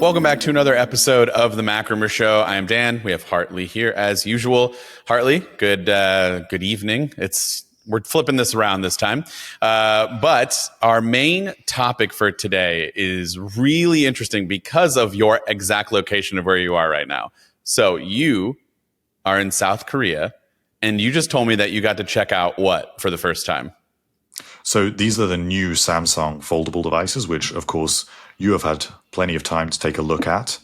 Welcome back to another episode of the MacRumors Show. I am Dan. We have Hartley here as usual. Hartley, good evening. We're flipping this around this time. But our main topic for today is really interesting because of your exact location of where you are right now. So you are in South Korea, and you just told me that you got to check out what for the first time? So these are the new Samsung foldable devices, which, of course, you have had plenty of time to take a look at.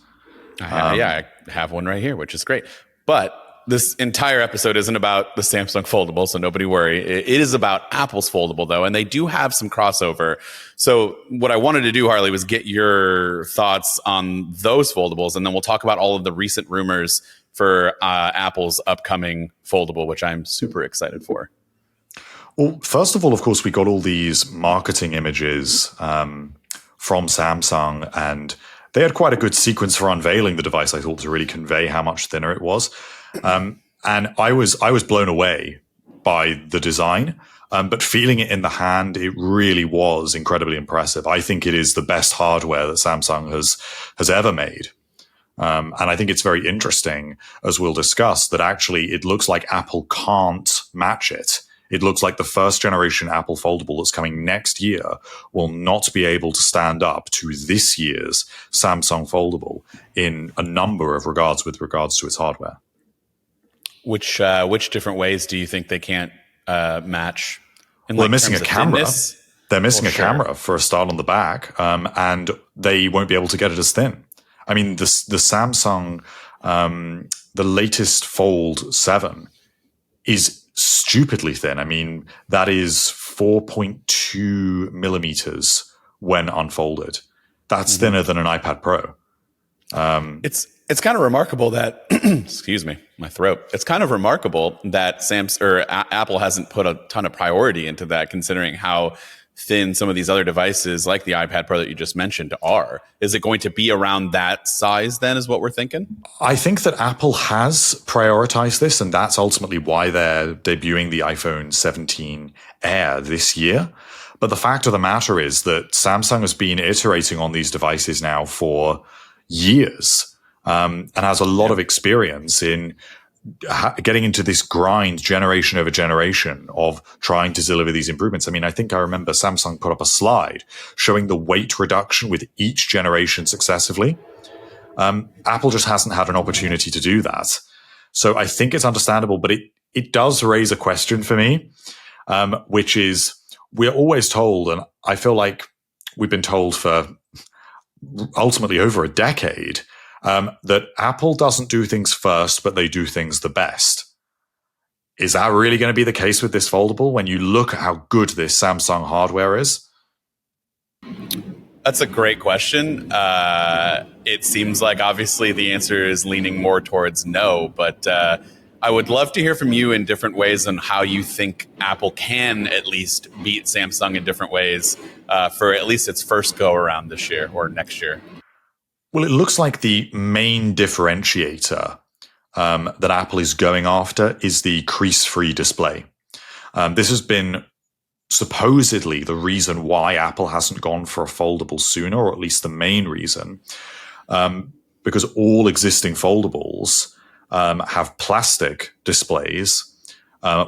I have one right here, which is great. But this entire episode isn't about the Samsung Foldable, so nobody worry. It is about Apple's Foldable, though, and they do have some crossover. So what I wanted to do, Harley, was get your thoughts on those foldables, and then we'll talk about all of the recent rumors for Apple's upcoming Foldable, which I'm super excited for. Well, first of all, of course, we got all these marketing images from Samsung, and they had quite a good sequence for unveiling the device, I thought, to really convey how much thinner it was. And I was blown away by the design, but feeling it in the hand, it really was incredibly impressive. I think it is the best hardware that Samsung has ever made. And I think it's very interesting, as we'll discuss, that actually it looks like Apple can't match it. It looks like the first generation Apple Foldable that's coming next year will not be able to stand up to this year's Samsung Foldable in a number of regards with regards to its hardware. Which different ways do you think they can't match? Well, they're missing a camera. They're missing a camera for a start on the back, and they won't be able to get it as thin. I mean, the Samsung, the latest Fold 7 is stupidly thin. I mean, that is 4.2 millimeters when unfolded. That's thinner than an iPad Pro. It's kind of remarkable that excuse me, my throat. It's kind of remarkable that Apple hasn't put a ton of priority into that, considering how thin some of these other devices like the iPad Pro that you just mentioned are. Is it going to be around that size then, is what we're thinking? I think that Apple has prioritized this, and that's ultimately why they're debuting the iPhone 17 Air this year. But the fact of the matter is that Samsung has been iterating on these devices now for years, and has a lot of experience in getting into this grind generation over generation of trying to deliver these improvements. I mean, I think I remember Samsung put up a slide showing the weight reduction with each generation successively. Apple just hasn't had an opportunity to do that. So I think it's understandable, but it does raise a question for me, which is, we're always told, and I feel like we've been told for ultimately over a decade, that Apple doesn't do things first, but they do things the best. Is that really going to be the case with this foldable when you look at how good this Samsung hardware is? That's a great question. It seems like obviously the answer is leaning more towards no, but I would love to hear from you in different ways on how you think Apple can at least beat Samsung in different ways for at least its first go around this year or next year. Well, it looks like the main differentiator that Apple is going after is the crease-free display. This has been supposedly the reason why Apple hasn't gone for a foldable sooner, or at least the main reason, because all existing foldables have plastic displays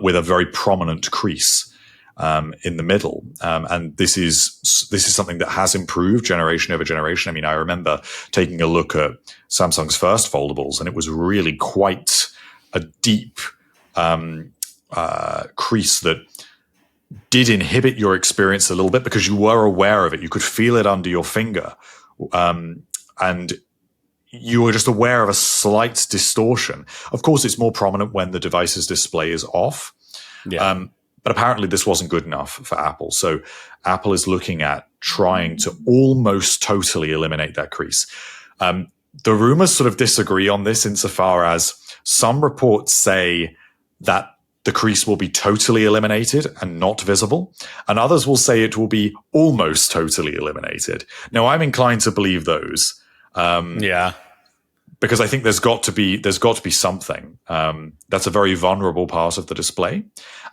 with a very prominent crease in the middle. And this is something that has improved generation over generation. I mean, I remember taking a look at Samsung's first foldables, and it was really quite a deep crease that did inhibit your experience a little bit because you were aware of it. You could feel it under your finger. And you were just aware of a slight distortion. Of course, it's more prominent when the device's display is off. Yeah. But apparently this wasn't good enough for Apple. So Apple is looking at trying to almost totally eliminate that crease. The rumors sort of disagree on this insofar as some reports say that the crease will be totally eliminated and not visible, and others will say it will be almost totally eliminated. Now, I'm inclined to believe those. Because I think there's got to be something. That's a very vulnerable part of the display.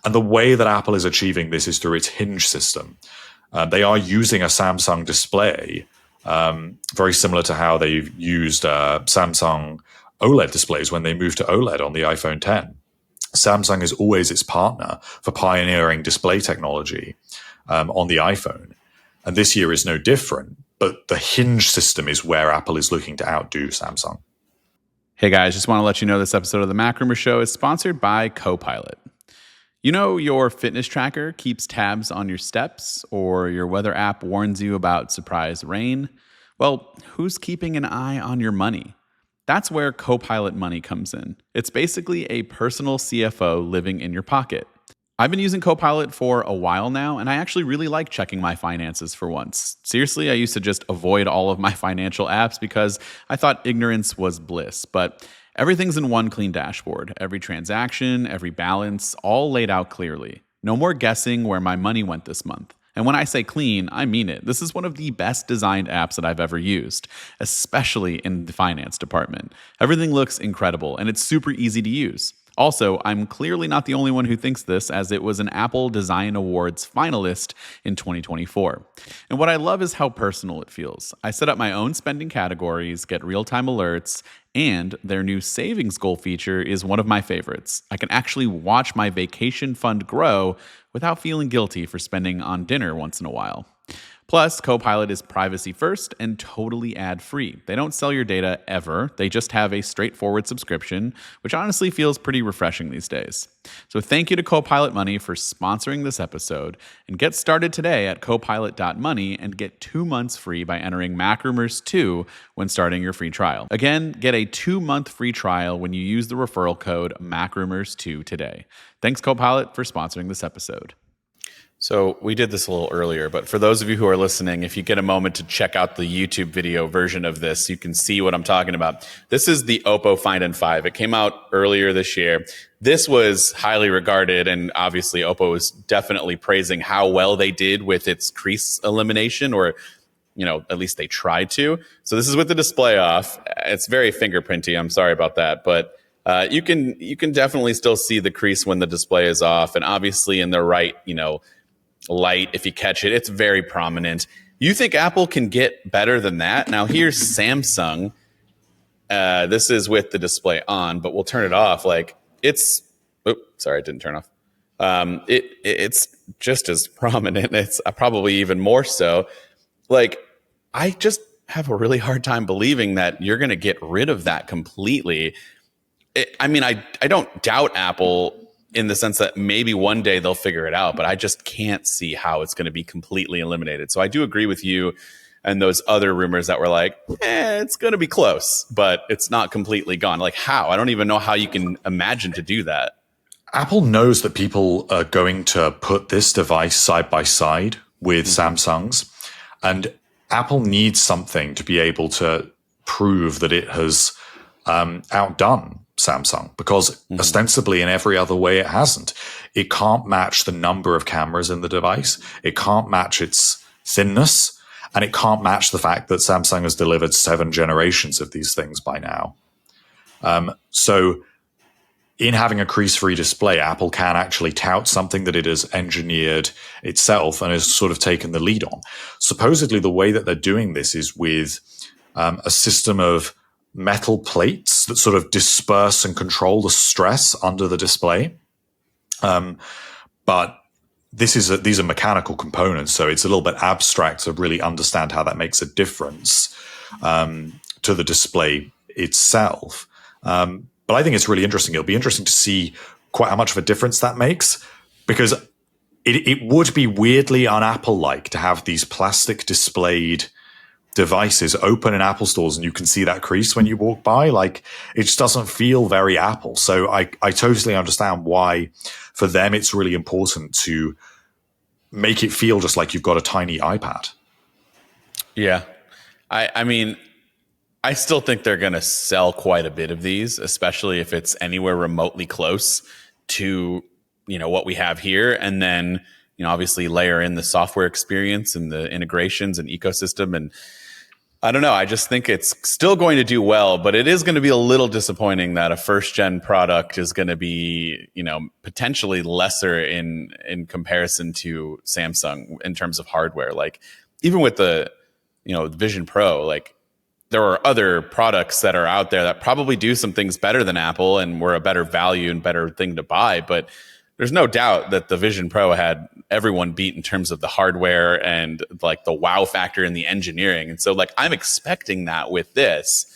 And the way that Apple is achieving this is through its hinge system. They are using a Samsung display Very similar to how they used Samsung OLED displays when they moved to OLED on the iPhone 10. Samsung is always its partner for pioneering display technology on the iPhone. And this year is no different. But the hinge system is where Apple is looking to outdo Samsung. Hey guys, just want to let you know this episode of the MacRumors Show is sponsored by Copilot. You know, your fitness tracker keeps tabs on your steps, or your weather app warns you about surprise rain. Well, who's keeping an eye on your money? That's where Copilot Money comes in. It's basically a personal CFO living in your pocket. I've been using Copilot for a while now, and I actually really like checking my finances for once. Seriously, I used to just avoid all of my financial apps because I thought ignorance was bliss. But everything's in one clean dashboard. Every transaction, every balance, all laid out clearly. No more guessing where my money went this month. And when I say clean, I mean it. This is one of the best designed apps that I've ever used, especially in the finance department. Everything looks incredible, and it's super easy to use. Also, I'm clearly not the only one who thinks this, as it was an Apple Design Awards finalist in 2024. And what I love is how personal it feels. I set up my own spending categories, get real-time alerts, and their new savings goal feature is one of my favorites. I can actually watch my vacation fund grow without feeling guilty for spending on dinner once in a while. Plus, Copilot is privacy first and totally ad-free. They don't sell your data ever. They just have a straightforward subscription, which honestly feels pretty refreshing these days. So thank you to Copilot Money for sponsoring this episode. And get started today at copilot.money and get 2 months free by entering MacRumors 2 when starting your free trial. Again, get a 2-month free trial when you use the referral code MacRumors2 today. Thanks, Copilot, for sponsoring this episode. So we did this a little earlier, but for those of you who are listening, if you get a moment to check out the YouTube video version of this, you can see what I'm talking about. This is the Oppo Find N5. It came out earlier this year. This was highly regarded, and obviously Oppo was definitely praising how well they did with its crease elimination, or at least they tried to. So this is with the display off. It's very fingerprinty. I'm sorry about that, but you can definitely still see the crease when the display is off, and obviously in the right, light, if you catch it, it's very prominent. You think Apple can get better than that? Now here's Samsung. This is with the display on, but we'll turn it off. Sorry, it didn't turn off. It's just as prominent. It's probably even more so. I just have a really hard time believing that you're going to get rid of that completely. I don't doubt Apple in the sense that maybe one day they'll figure it out, but I just can't see how it's going to be completely eliminated. So I do agree with you and those other rumors that were like, it's going to be close, but it's not completely gone. How? I don't even know how you can imagine to do that. Apple knows that people are going to put this device side by side with Samsung's, and Apple needs something to be able to prove that it has outdone Samsung, because ostensibly in every other way it hasn't. It can't match the number of cameras in the device. It can't match its thinness, and it can't match the fact that Samsung has delivered 7 generations of these things by now. So in having a crease-free display, Apple can actually tout something that it has engineered itself and has sort of taken the lead on. Supposedly the way that they're doing this is with a system of metal plates that sort of disperse and control the stress under the display. But these are mechanical components, so it's a little bit abstract to really understand how that makes a difference to the display itself. But I think it's really interesting. It'll be interesting to see quite how much of a difference that makes, because it would be weirdly un-Apple-like to have these plastic displayed devices open in Apple stores and you can see that crease when you walk by. It just doesn't feel very Apple. So I totally understand why for them it's really important to make it feel just like you've got a tiny iPad. Yeah. I still think they're going to sell quite a bit of these, especially if it's anywhere remotely close to, what we have here. And then, obviously layer in the software experience and the integrations and ecosystem. And I don't know. I just think it's still going to do well, but it is going to be a little disappointing that a first gen product is going to be, potentially lesser in comparison to Samsung in terms of hardware. Even with the Vision Pro, like there are other products that are out there that probably do some things better than Apple and were a better value and better thing to buy. But there's no doubt that the Vision Pro had everyone beat in terms of the hardware and like the wow factor in the engineering. And so like I'm expecting that with this.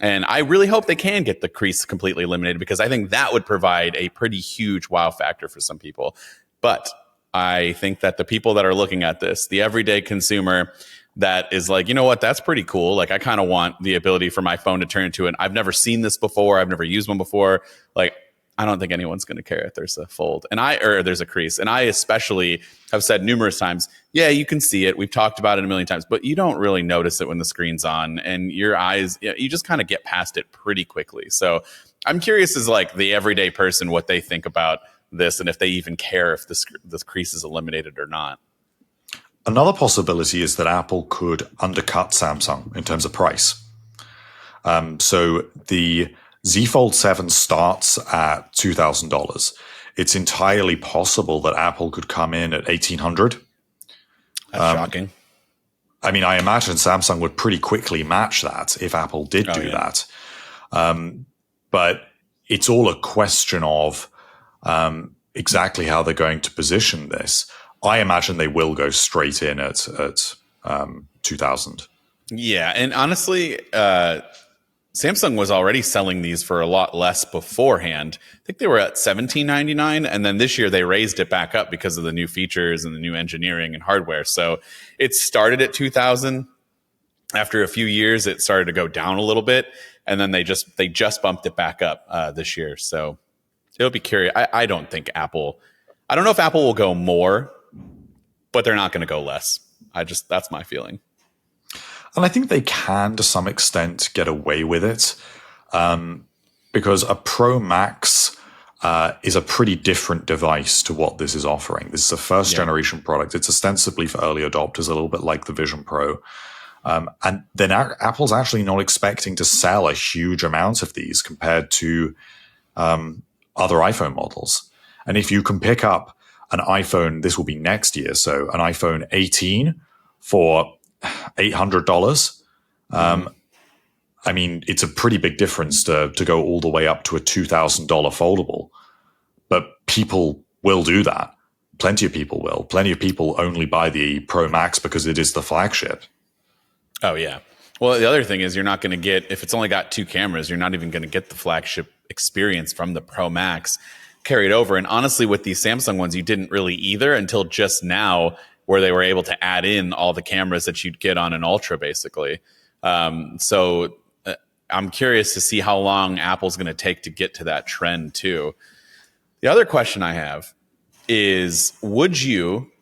And I really hope they can get the crease completely eliminated, because I think that would provide a pretty huge wow factor for some people. But I think that the people that are looking at this, the everyday consumer that is like, you know what, that's pretty cool. Like I kind of want the ability for my phone to turn into I've never seen this before. I've never used one before. Like, I don't think anyone's going to care if there's a fold or there's a crease. And I especially have said numerous times, yeah, you can see it. We've talked about it a million times, but you don't really notice it when the screen's on, and your eyes, you just kind of get past it pretty quickly. So I'm curious as like the everyday person, what they think about this and if they even care if this crease is eliminated or not. Another possibility is that Apple could undercut Samsung in terms of price. So the Z Fold 7 starts at $2,000. It's entirely possible that Apple could come in at $1,800. That's shocking. I mean, I imagine Samsung would pretty quickly match that if Apple did do that. But it's all a question of exactly how they're going to position this. I imagine they will go straight in at 2,000. Yeah, and honestly, Samsung was already selling these for a lot less beforehand. I think they were at $17.99, and then this year they raised it back up because of the new features and the new engineering and hardware. So it started at 2,000. After a few years, it started to go down a little bit, and then they just bumped it back up this year. So it'll be curious. I don't think Apple. I don't know if Apple will go more, but they're not going to go less. That's my feeling. And I think they can, to some extent, get away with it because a Pro Max is a pretty different device to what this is offering. This is a first-generation product. It's ostensibly for early adopters, a little bit like the Vision Pro. And then Apple's actually not expecting to sell a huge amount of these compared to other iPhone models. And if you can pick up an iPhone, this will be next year, so an iPhone 18 for $800. I mean, it's a pretty big difference to go all the way up to a $2,000 foldable. But people will do that. Plenty of people will. Plenty of people only buy the Pro Max because it is the flagship. Oh, yeah. Well, the other thing is you're not going to get, if it's only got two cameras, you're not even going to get the flagship experience from the Pro Max carried over. And honestly, with these Samsung ones, you didn't really either until just now, where they were able to add in all the cameras that you'd get on an Ultra, basically. So I'm curious to see how long Apple's going to take to get to that trend, too. The other question I have is, would you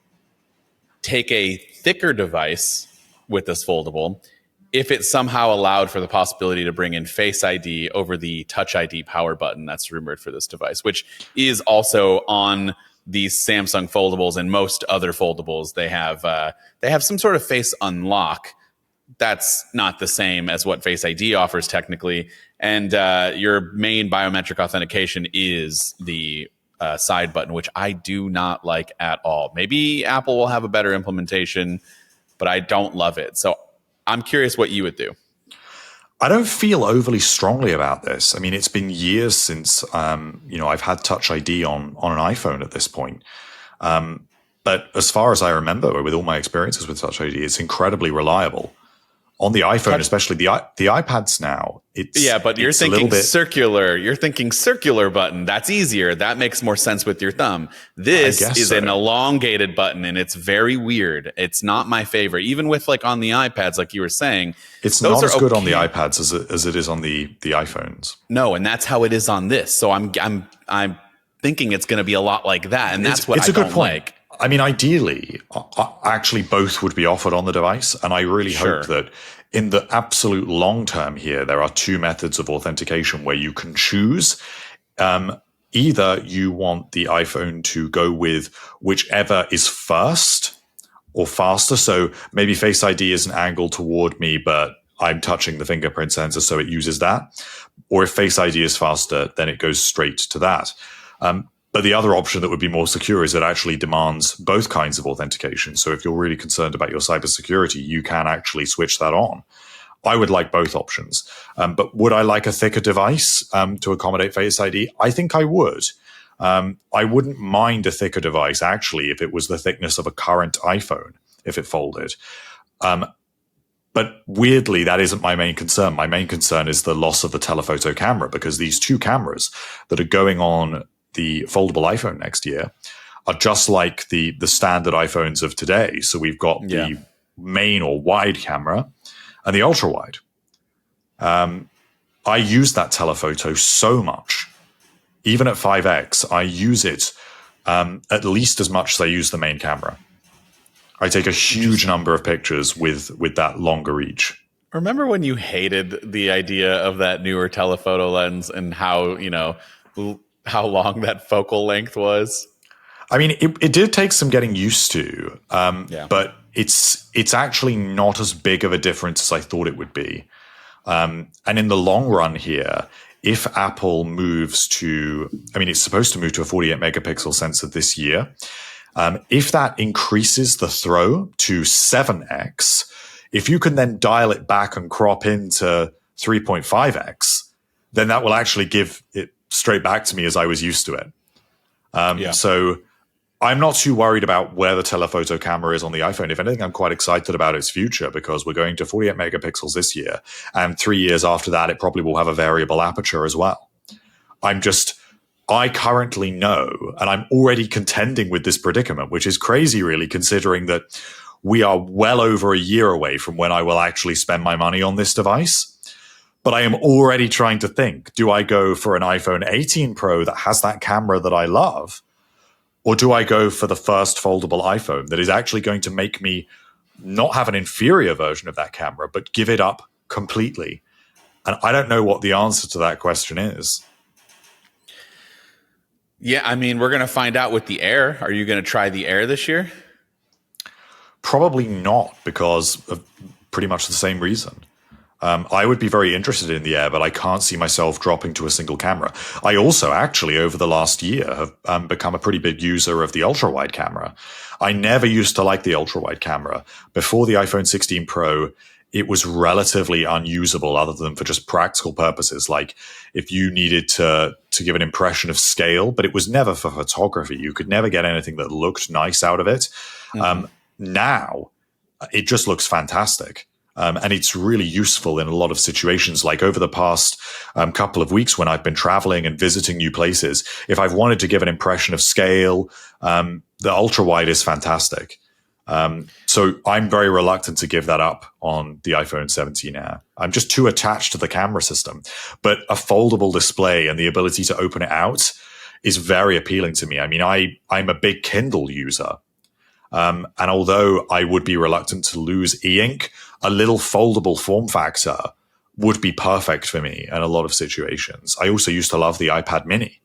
take a thicker device with this foldable if it somehow allowed for the possibility to bring in Face ID over the Touch ID power button that's rumored for this device, which is also on these Samsung foldables and most other foldables? They have some sort of face unlock. That's not the same as what Face ID offers technically. And your main biometric authentication is the side button, which I do not like at all. Maybe Apple will have a better implementation, but I don't love it. So I'm curious what you would do. I don't feel overly strongly about this. I mean, it's been years since, I've had Touch ID on an iPhone at this point. But as far as I remember, with all my experiences with Touch ID, it's incredibly reliable. On the iPhone, especially the iPads now, but you're thinking circular. You're thinking circular button. That's easier. That makes more sense with your thumb. This is an elongated button, and it's very weird. It's not my favorite. Even with like on the iPads, like you were saying, it's not as good on the iPads as it is on the iPhones. No, and that's how it is on this. So I'm thinking it's going to be a lot like that, and that's what I don't like. I mean, ideally, actually both would be offered on the device. And I really hope that in the absolute long term here, there are two methods of authentication where you can choose. Either you want the iPhone to go with whichever is first or faster. So maybe Face ID is an angle toward me, but I'm touching the fingerprint sensor, so it uses that. Or if Face ID is faster, then it goes straight to that. But the other option that would be more secure is it actually demands both kinds of authentication. So if you're really concerned about your cybersecurity, you can actually switch that on. I would like both options. But would I like a thicker device to accommodate Face ID? I think I would. I wouldn't mind a thicker device, actually, if it was the thickness of a current iPhone, if it folded. But weirdly, that isn't my main concern. My main concern is the loss of the telephoto camera, because these two cameras that are going on the foldable iPhone next year are just like the standard iPhones of today. So we've got the main or wide camera and the ultra wide. I use that telephoto so much. Even at 5x, I use it at least as much as I use the main camera. I take a huge number of pictures with that longer reach. Remember when you hated the idea of that newer telephoto lens and how, how long that focal length was? I mean, it did take some getting used to, but it's actually not as big of a difference as I thought it would be. And in the long run here, if Apple moves to, it's supposed to move to a 48 megapixel sensor this year. If that increases the throw to 7x, if you can then dial it back and crop into 3.5x, then that will actually give it straight back to me as I was used to it. So I'm not too worried about where the telephoto camera is on the iPhone. If anything, I'm quite excited about its future, because we're going to 48 megapixels this year. And 3 years after that, it probably will have a variable aperture as well. I currently know, and I'm already contending with this predicament, which is crazy, really, considering that we are well over a year away from when I will actually spend my money on this device. But I am already trying to think, do I go for an iPhone 18 Pro that has that camera that I love? Or do I go for the first foldable iPhone that is actually going to make me not have an inferior version of that camera, but give it up completely? And I don't know what the answer to that question is. Yeah, we're going to find out with the Air. Are you going to try the Air this year? Probably not, because of pretty much the same reason. I would be very interested in the Air, but I can't see myself dropping to a single camera. I also actually, over the last year, have become a pretty big user of the ultra-wide camera. I never used to like the ultra-wide camera. Before the iPhone 16 Pro, it was relatively unusable other than for just practical purposes, like if you needed to give an impression of scale, but it was never for photography. You could never get anything that looked nice out of it. Mm-hmm. Now, it just looks fantastic. And it's really useful in a lot of situations. Like over the past couple of weeks when I've been traveling and visiting new places, if I've wanted to give an impression of scale, the ultra wide is fantastic. So I'm very reluctant to give that up on the iPhone 17 Air. I'm just too attached to the camera system. But a foldable display and the ability to open it out is very appealing to me. I'm a big Kindle user. And although I would be reluctant to lose e-ink, a little foldable form factor would be perfect for me in a lot of situations. I also used to love the iPad mini.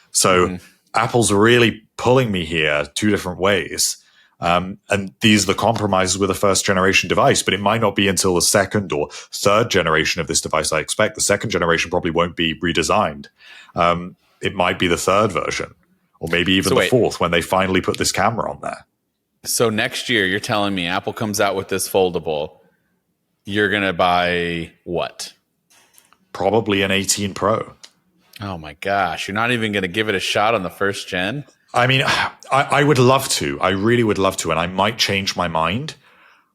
So Apple's really pulling me here two different ways. And these are the compromises with a first generation device, but it might not be until the second or third generation of this device. I expect the second generation probably won't be redesigned. It might be the third version, or maybe even the fourth, when they finally put this camera on there. So next year, you're telling me Apple comes out with this foldable. You're going to buy what? Probably an 18 Pro. Oh my gosh. You're not even going to give it a shot on the first gen? I would love to. I really would love to. And I might change my mind.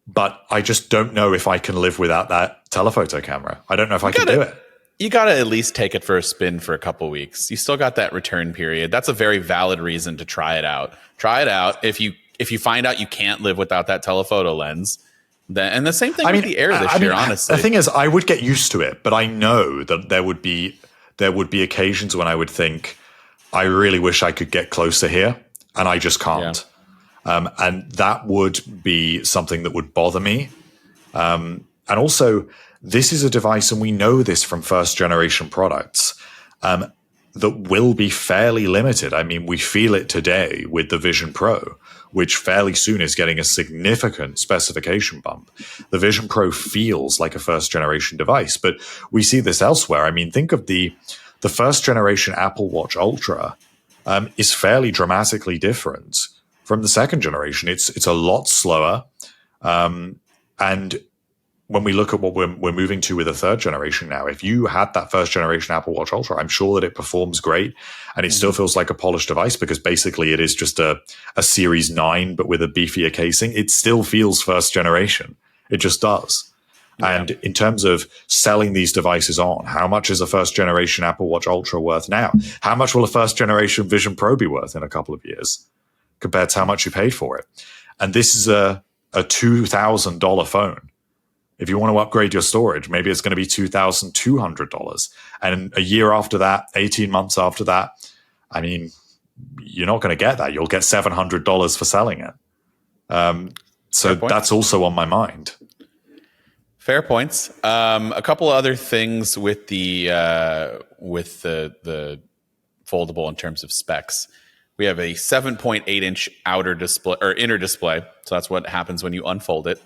But I just don't know if I can live without that telephoto camera. I don't know if I can do it. You got to at least take it for a spin for a couple of weeks. You still got that return period. That's a very valid reason to try it out. Try it out. If you find out you can't live without that telephoto lens, then, and the same thing with the Air this year, honestly. The thing is, I would get used to it, but I know that there would be occasions when I would think, I really wish I could get closer here, and I just can't. Yeah. And that would be something that would bother me. And also, this is a device, and we know this from first generation products, that will be fairly limited. We feel it today with the Vision Pro, which fairly soon is getting a significant specification bump. The Vision Pro feels like a first generation device, but we see this elsewhere. Think of the first generation Apple Watch Ultra is fairly dramatically different from the second generation. It's a lot slower, and when we look at what we're moving to with the third generation now, if you had that first generation Apple Watch Ultra, I'm sure that it performs great and it still feels like a polished device because basically it is just a Series 9, but with a beefier casing. It still feels first generation. It just does. Yeah. And in terms of selling these devices on, how much is a first generation Apple Watch Ultra worth now? How much will a first generation Vision Pro be worth in a couple of years compared to how much you paid for it? And this is a $2,000 phone. If you want to upgrade your storage, maybe it's going to be $2,200. And a year after that, 18 months after that, I mean, you're not going to get that. You'll get $700 for selling it. So that's also on my mind. Fair points. A couple of other things with the foldable in terms of specs. We have a 7.8-inch outer display or inner display. So that's what happens when you unfold it.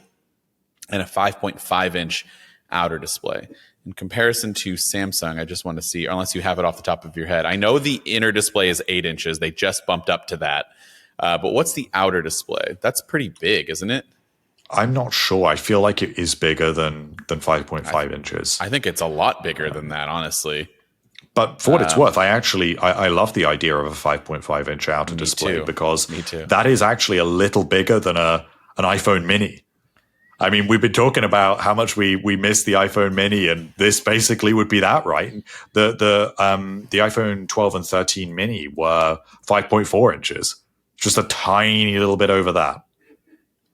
And a 5.5-inch outer display. In comparison to Samsung, I just want to see, unless you have it off the top of your head. I know the inner display is 8 inches. They just bumped up to that. But what's the outer display? That's pretty big, isn't it? I'm not sure. I feel like it is bigger than 5.5 inches. I think it's a lot bigger than that, honestly. But for what it's worth, I love the idea of a 5.5-inch outer display because that is actually a little bigger than an iPhone mini. I mean, we've been talking about how much we miss the iPhone mini, and this basically would be that, right? The iPhone 12 and 13 mini were 5.4 inches, just a tiny little bit over that.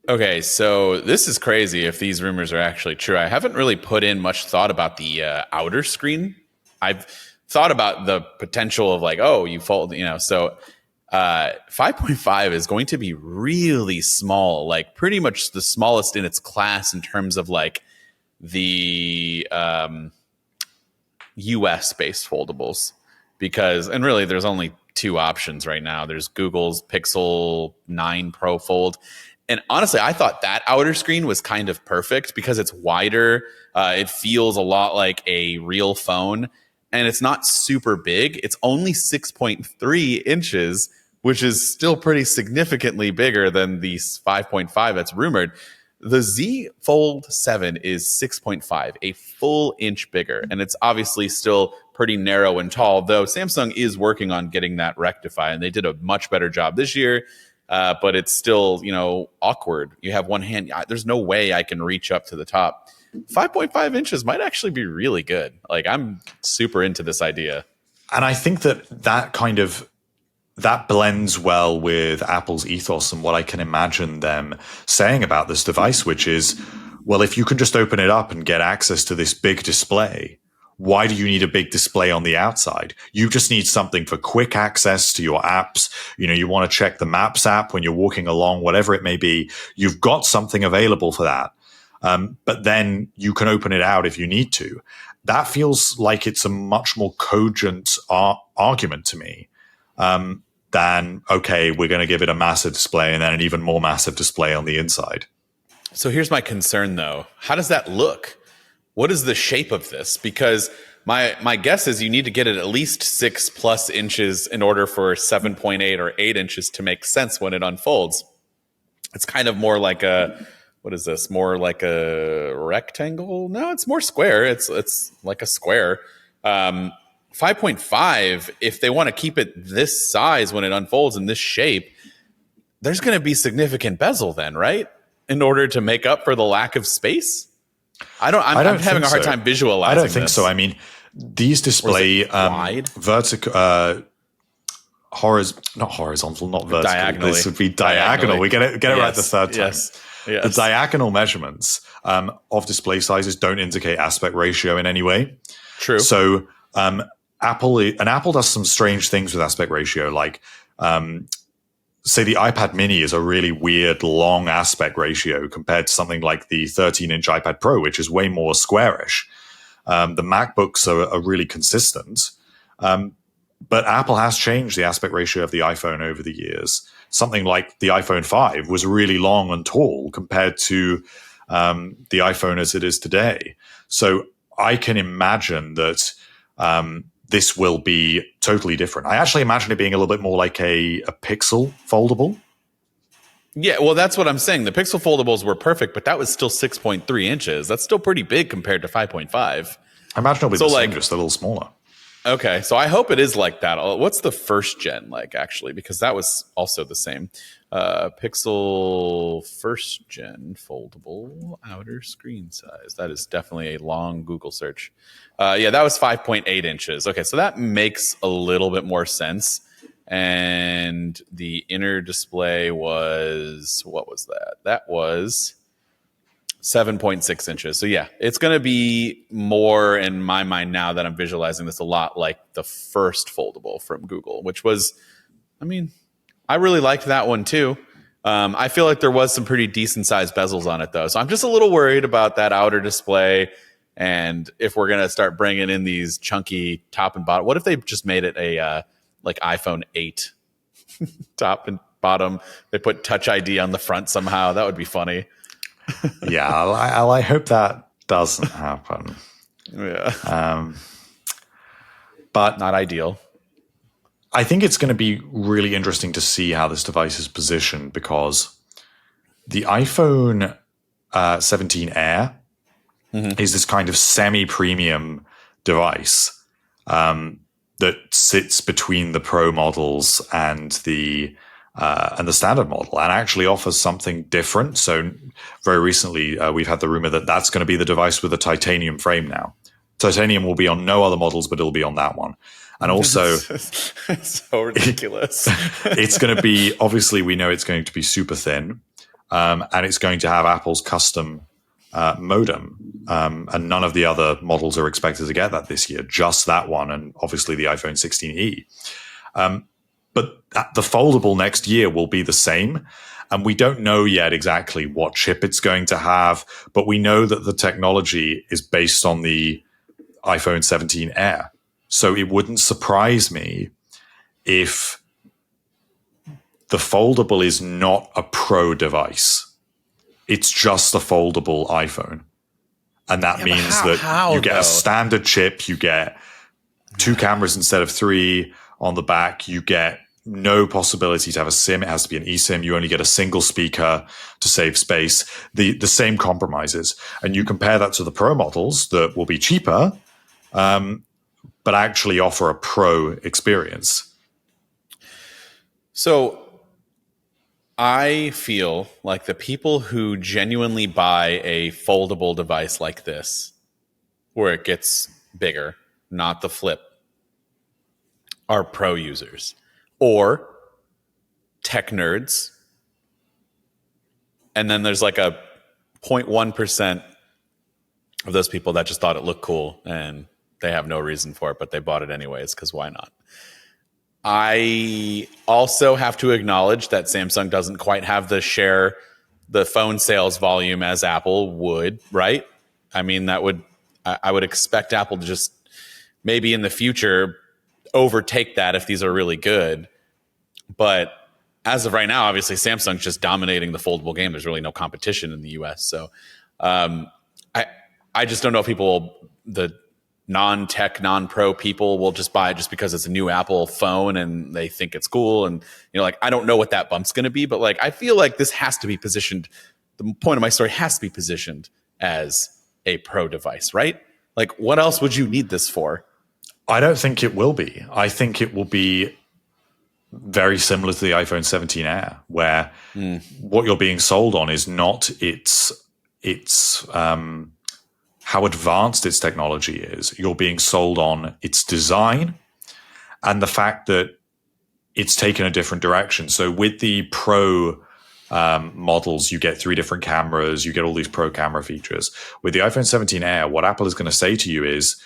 Okay, so this is crazy if these rumors are actually true. I haven't really put in much thought about the outer screen. I've thought about the potential of like, oh, you fold, so 5.5 is going to be really small, like pretty much the smallest in its class in terms of like the US based foldables, and really there's only two options right now. There's Google's Pixel 9 Pro Fold. And honestly, I thought that outer screen was kind of perfect because it's wider. It feels a lot like a real phone and it's not super big. It's only 6.3 inches, which is still pretty significantly bigger than the 5.5 that's rumored. The Z Fold 7 is 6.5, a full inch bigger. And it's obviously still pretty narrow and tall, though Samsung is working on getting that rectified. And they did a much better job this year, but it's still, awkward. You have one hand. There's no way I can reach up to the top. 5.5 inches might actually be really good. Like, I'm super into this idea. And I think that blends well with Apple's ethos and what I can imagine them saying about this device, which is, well, if you can just open it up and get access to this big display, why do you need a big display on the outside? You just need something for quick access to your apps. You want to check the Maps app when you're walking along, whatever it may be. You've got something available for that. But then you can open it out if you need to. That feels like it's a much more cogent argument to me. Than, okay, we're going to give it a massive display and then an even more massive display on the inside. So here's my concern, though. How does that look? What is the shape of this? Because my guess is you need to get it at least 6+ inches in order for 7.8 or 8 inches to make sense when it unfolds. It's kind of more like what is this? More like a rectangle? No, it's more square. It's like a square. 5.5, if they want to keep it this size when it unfolds in this shape, there's going to be significant bezel then, right? In order to make up for the lack of space? I'm having a hard time visualizing. I don't think so. I mean, these display vertical, not horizontal, not vertical. Diagonally. This would be diagonal. We get it right the third time. Yes. The diagonal measurements of display sizes don't indicate aspect ratio in any way. True. So Apple does some strange things with aspect ratio, like say the iPad mini is a really weird long aspect ratio compared to something like the 13-inch iPad Pro, which is way more squarish. The MacBooks are really consistent. But Apple has changed the aspect ratio of the iPhone over the years. Something like the iPhone 5 was really long and tall compared to the iPhone as it is today. So I can imagine that this will be totally different. I actually imagine it being a little bit more like a Pixel foldable. Yeah, well, that's what I'm saying. The Pixel foldables were perfect, but that was still 6.3 inches. That's still pretty big compared to 5.5. I imagine it'll be the same, just a little smaller. Okay, so I hope it is like that. What's the first gen like, actually? Because that was also the same. Pixel first gen foldable outer screen size. That is definitely a long Google search. Yeah, that was 5.8 inches. Okay, so that makes a little bit more sense. And the inner display was, what was that? That was 7.6 inches. So yeah, it's going to be more in my mind now that I'm visualizing this a lot like the first foldable from Google, which was, I mean, I really liked that one too. I feel like there was some pretty decent sized bezels on it though. So I'm just a little worried about that outer display. And if we're going to start bringing in these chunky top and bottom, what if they just made it a like iPhone 8 top and bottom? They put Touch ID on the front somehow. That would be funny. Yeah, I hope that doesn't happen. Yeah. But not ideal. I think it's going to be really interesting to see how this device is positioned, because the iPhone 17 Air is this kind of semi-premium device that sits between the Pro models and the standard model, and actually offers something different. So very recently, we've had the rumor that that's going to be the device with a titanium frame now. Titanium will be on no other models, but it'll be on that one. And also, so ridiculous. It's going to be, obviously, we know it's going to be super thin, and it's going to have Apple's custom modem. And none of the other models are expected to get that this year, just that one, and obviously the iPhone 16e. But the foldable next year will be the same. And we don't know yet exactly what chip it's going to have, but we know that the technology is based on the iPhone 17 Air. So it wouldn't surprise me if the foldable is not a Pro device. It's just a foldable iPhone. And that means you get a standard chip, you get 2 cameras instead of 3 on the back, you get no possibility to have a SIM. It has to be an eSIM. You only get a single speaker to save space. The same compromises. And you compare that to the Pro models that will be cheaper, but actually offer a Pro experience. So I feel like the people who genuinely buy a foldable device like this, where it gets bigger, not the flip, are Pro users or tech nerds. And then there's like a 0.1% of those people that just thought it looked cool and they have no reason for it, but they bought it anyways, because why not? I also have to acknowledge that Samsung doesn't quite have the phone sales volume as Apple would, right? I mean, I would expect Apple to just maybe in the future overtake that if these are really good. But as of right now, obviously Samsung's just dominating the foldable game. There's really no competition in the US. So I just don't know if the non-tech, non-pro people will just buy it just because it's a new Apple phone and they think it's cool. And, like, I don't know what that bump's going to be, but like, I feel like this has to be positioned. The point of my story has to be positioned as a Pro device, right? Like, what else would you need this for? I don't think it will be. I think it will be very similar to the iPhone 17 Air, where what you're being sold on is not its how advanced its technology is. You're being sold on its design and the fact that it's taken a different direction. So with the Pro models, you get 3 different cameras, you get all these Pro camera features. With the iPhone 17 Air, what Apple is going to say to you is,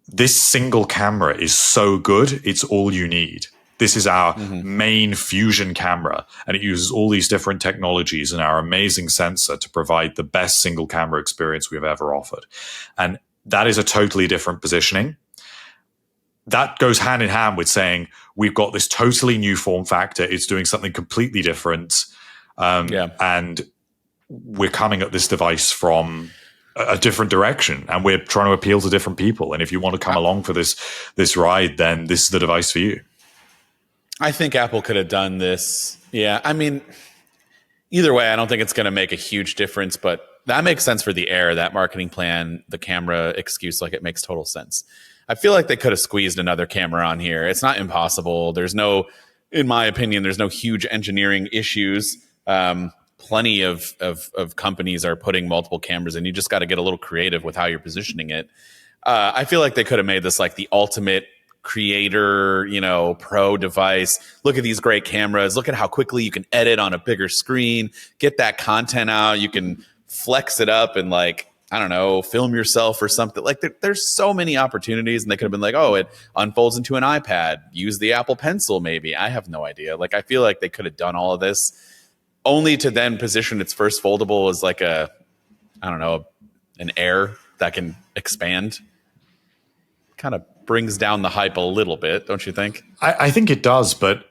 this single camera is so good, it's all you need. This is our main fusion camera, and it uses all these different technologies and our amazing sensor to provide the best single camera experience we've ever offered. And that is a totally different positioning. That goes hand in hand with saying, we've got this totally new form factor. It's doing something completely different. And we're coming at this device from a different direction, and we're trying to appeal to different people. And if you want to come along for this ride, then this is the device for you. I think Apple could have done this. Yeah, I mean, either way, I don't think it's going to make a huge difference, but that makes sense for the Air, that marketing plan, the camera excuse, like it makes total sense. I feel like they could have squeezed another camera on here. It's not impossible. There's no, in my opinion, there's no huge engineering issues. Plenty of companies are putting multiple cameras in. You just got to get a little creative with how you're positioning it. I feel like they could have made this like the ultimate creator, pro device. Look at these great cameras. Look at how quickly you can edit on a bigger screen, get that content out. You can flex it up and like, I don't know, film yourself or something. Like there's so many opportunities, and they could have been like, oh, it unfolds into an iPad. Use the Apple Pencil, maybe. I have no idea. Like, I feel like they could have done all of this only to then position its first foldable as like an Air that can expand. Kind of brings down the hype a little bit, don't you think? I think it does, but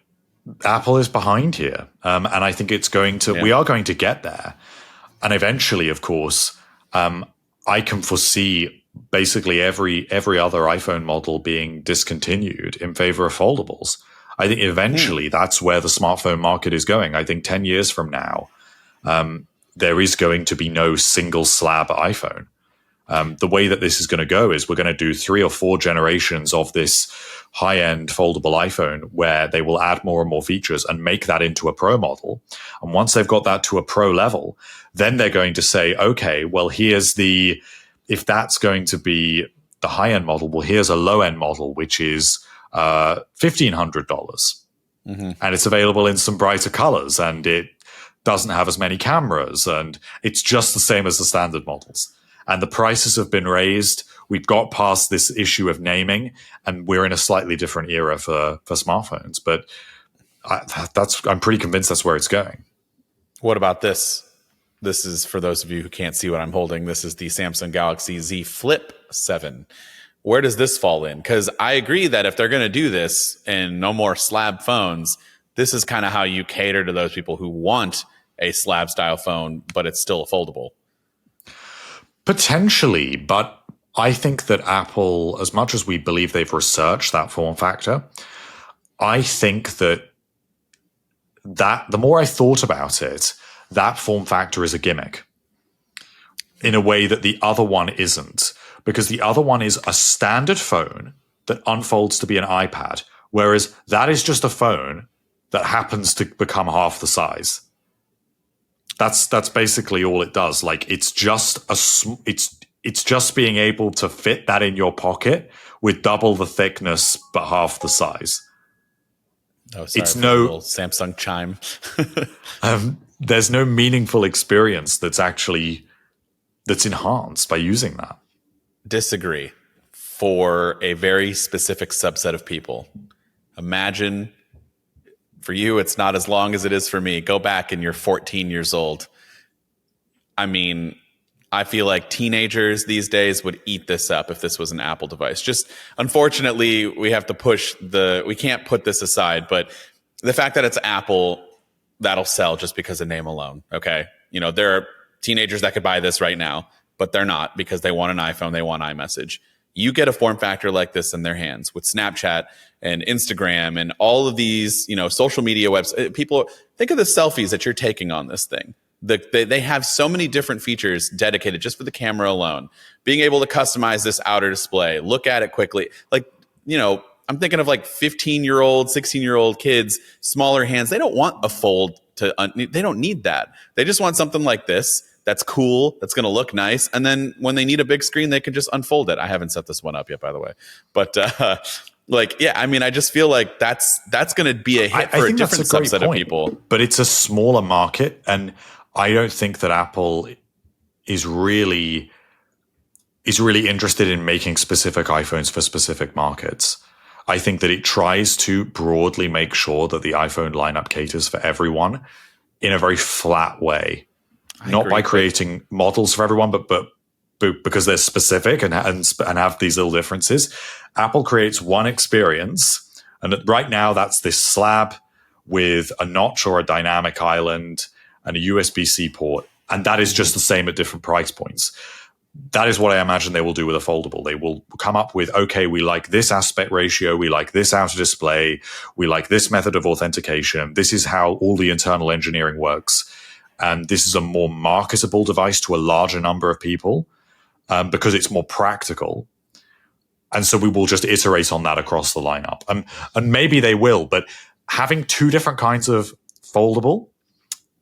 Apple is behind here. And I think it's going to, we are going to get there. And eventually, of course, I can foresee basically every other iPhone model being discontinued in favor of foldables. I think eventually that's where the smartphone market is going. I think 10 years from now, there is going to be no single slab iPhone. The way that this is going to go is we're going to do 3 or 4 generations of this high-end foldable iPhone where they will add more and more features and make that into a pro model. And once they've got that to a pro level, then they're going to say, okay, well, if that's going to be the high-end model, well, here's a low-end model, which is $1,500. And it's available in some brighter colors, and it doesn't have as many cameras, and it's just the same as the standard models. And the prices have been raised. We've got past this issue of naming, and we're in a slightly different era for smartphones. But I'm pretty convinced that's where it's going. What about this? This is, for those of you who can't see what I'm holding, this is the Samsung Galaxy Z Flip 7. Where does this fall in? Because I agree that if they're going to do this and no more slab phones, this is kind of how you cater to those people who want a slab style phone, but it's still a foldable. Potentially, but I think that Apple, as much as we believe they've researched that form factor, I think that the more I thought about it, that form factor is a gimmick in a way that the other one isn't. Because the other one is a standard phone that unfolds to be an iPad, whereas that is just a phone that happens to become half the size. That's basically all it does. Like, it's just it's just being able to fit that in your pocket with double the thickness but half the size. Oh, sorry, it's no little Samsung chime. There's no meaningful experience that's enhanced by using that. Disagree. For a very specific subset of people. Imagine, for you, it's not as long as it is for me. Go back and you're 14 years old. I mean, I feel like teenagers these days would eat this up if this was an Apple device. Just, unfortunately, we have to we can't put this aside, but the fact that it's Apple, that'll sell just because of name alone, okay? There are teenagers that could buy this right now, but they're not, because they want an iPhone, they want iMessage. You get a form factor like this in their hands with Snapchat and Instagram and all of these, social media websites. People, think of the selfies that you're taking on this thing. They have so many different features dedicated just for the camera alone. Being able to customize this outer display, look at it quickly. Like, I'm thinking of like 15-year-old, 16-year-old kids, smaller hands. They don't want a fold they don't need that. They just want something like this. That's cool. That's going to look nice. And then when they need a big screen, they can just unfold it. I haven't set this one up yet, by the way. But I just feel like that's going to be a hit for a different subset of people. But it's a smaller market, and I don't think that Apple is really interested in making specific iPhones for specific markets. I think that it tries to broadly make sure that the iPhone lineup caters for everyone in a very flat way. Not by creating models for everyone, but because they're specific and have these little differences. Apple creates one experience, and right now that's this slab with a notch or a dynamic island and a USB-C port, and that is just the same at different price points. that is what I imagine they will do with a foldable. They will come up with, okay, we like this aspect ratio, we like this outer display, we like this method of authentication. This is how all the internal engineering works. And this is a more marketable device to a larger number of people because it's more practical. And so we will just iterate on that across the lineup. And maybe they will, but having two different kinds of foldable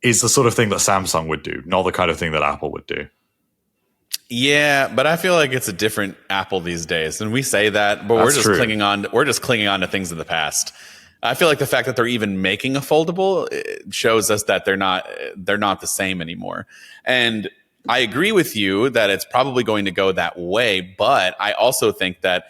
is the sort of thing that Samsung would do, not the kind of thing that Apple would do. Yeah, but I feel like it's a different Apple these days. And we say that, but That's we're true. just clinging on to things of the past. I feel like the fact that they're even making a foldable shows us that they're not the same anymore. And I agree with you that it's probably going to go that way, but I also think that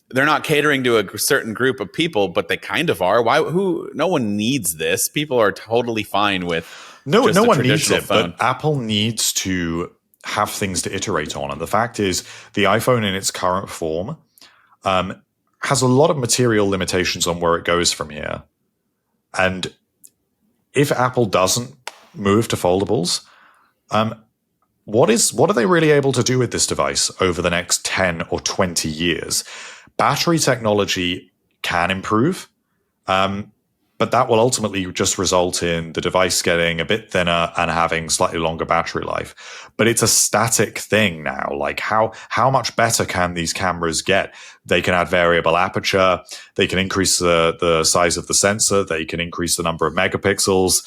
they're not catering to a certain group of people, but they kind of are. No one needs this. People are totally fine with no one needs it, phone. but Apple needs to have things to iterate on. And the fact is, the iPhone in its current form has a lot of material limitations on where it goes from here. And if Apple doesn't move to foldables, what are they really able to do with this device over the next 10 or 20 years? Battery technology can improve, but that will ultimately just result in the device getting a bit thinner and having slightly longer battery life. But it's a static thing now. Like how much better can these cameras get? They can add variable aperture. They can increase the size of the sensor. They can increase the number of megapixels.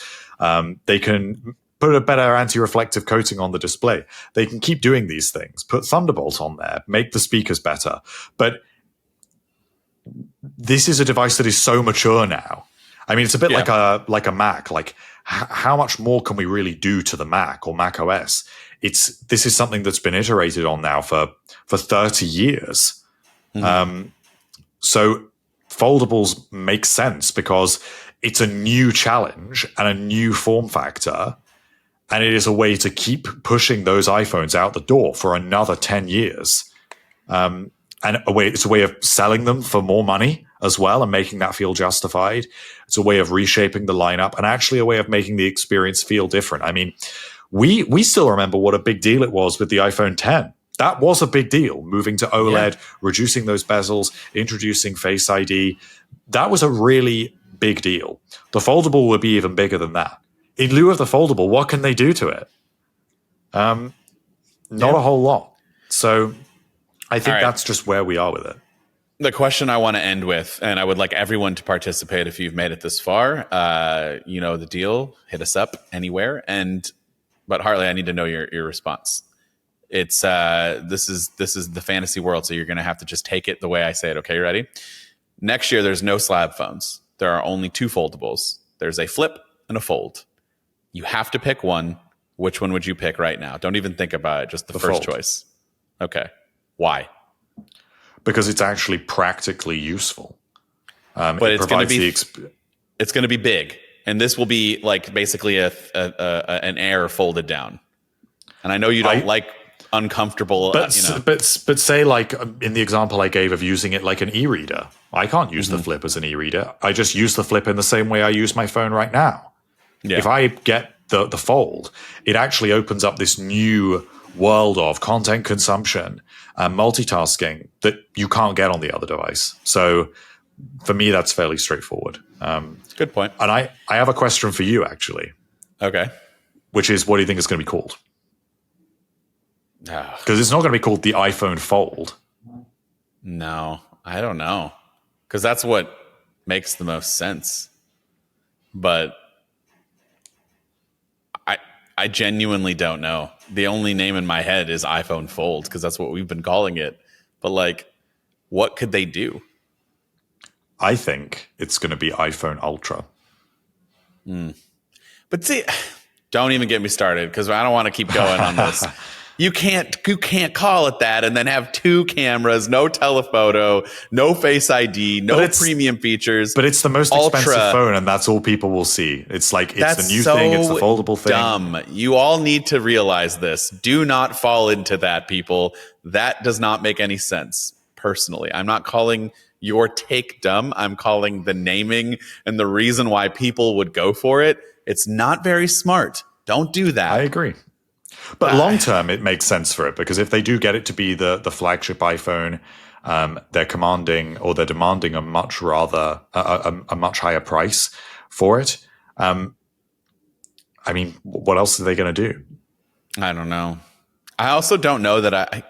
They can put a better anti-reflective coating on the display. They can keep doing these things. Put Thunderbolt on there. Make the speakers better. But this is a device that is so mature now. I mean, it's a bit like a Mac. Like, how much more can we really do to the Mac or Mac OS? This is something that's been iterated on now for 30 years. Mm-hmm. So foldables make sense because it's a new challenge and a new form factor, and it is a way to keep pushing those iPhones out the door for another 10 years. And it's a way of selling them for more money as well and making that feel justified. It's a way of reshaping the lineup and actually a way of making the experience feel different. I mean, we still remember what a big deal it was with the iPhone 10. That was a big deal, moving to OLED, reducing those bezels, introducing Face ID. That was a really big deal. The foldable would be even bigger than that. In lieu of the foldable, what can they do to it? Not a whole lot. So I think that's just where we are with it. The question I want to end with, and I would like everyone to participate if you've made it this far. You know the deal. Hit us up anywhere. But Hartley, I need to know your response. It's this is the fantasy world, so you're going to have to just take it the way I say it. Okay, you ready? Next year, there's no slab phones. There are only two foldables. There's a flip and a fold. You have to pick one. Which one would you pick right now? Don't even think about it. Just the first choice. Okay. Why? Because it's actually practically useful. But it's going to be big, and this will be like basically an Air folded down. And I know you don't like uncomfortable. But say like in the example I gave of using it like an e-reader, I can't use the flip as an e-reader. I just use the flip in the same way I use my phone right now. Yeah. If I get the fold, it actually opens up this new world of content consumption and multitasking that you can't get on the other device. So for me, that's fairly straightforward. Good point. And I have a question for you, actually. Okay. Which is, what do you think it's going to be called? Because it's not going to be called the iPhone Fold. No, I don't know. Because that's what makes the most sense. But I genuinely don't know. The only name in my head is iPhone Fold because that's what we've been calling it. But like, what could they do? I think it's going to be iPhone Ultra. But see, don't even get me started because I don't want to keep going on this. You can't call it that and then have two cameras, no telephoto, no Face ID, no premium features. But it's the most expensive phone, and that's all people will see. It's like it's the new thing, it's the foldable thing. Dumb. You all need to realize this. Do not fall into that, people. That does not make any sense. Personally, I'm not calling your take dumb. I'm calling the naming and the reason why people would go for it. It's not very smart. Don't do that. I agree. But long term, it makes sense for it, because if they do get it to be the flagship iPhone, they're demanding a much higher price for it. I mean, what else are they going to do? I don't know. I also don't know that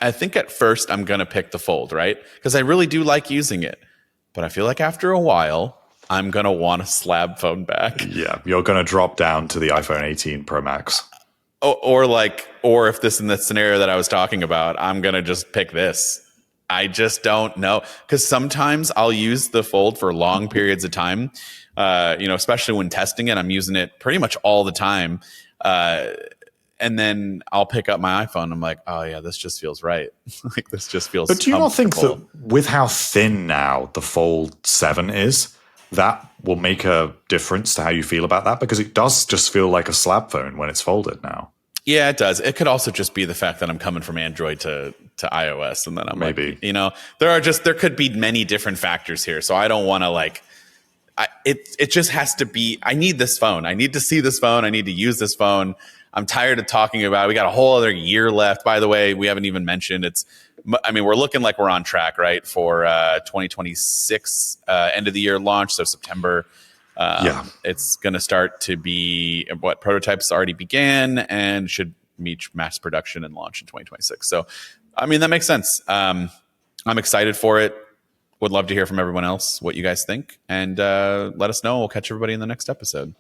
I think at first I'm going to pick the Fold, right? Because I really do like using it. But I feel like after a while, I'm going to want a slab phone back. Yeah, you're going to drop down to the iPhone 18 Pro Max. Or if this in the scenario that I was talking about, I'm going to just pick this. I just don't know. Because sometimes I'll use the Fold for long periods of time, especially when testing it. I'm using it pretty much all the time. And then I'll pick up my iPhone. I'm like, oh yeah, this just feels right. Like this just feels. But do you not think that with how thin now the Fold 7 is, that will make a difference to how you feel about that? Because it does just feel like a slab phone when it's folded now. Yeah, it does. It could also just be the fact that I'm coming from Android to iOS, and then I'm maybe there could be many different factors here. So I don't want to it just has to be. I need this phone. I need to see this phone. I need to use this phone. I'm tired of talking about it. We got a whole other year left. By the way, we haven't even mentioned we're looking like we're on track, right, for 2026 end of the year launch. So September. It's going to start to be what prototypes already began and should reach mass production and launch in 2026. So, I mean, that makes sense. I'm excited for it. Would love to hear from everyone else what you guys think, and let us know. We'll catch everybody in the next episode.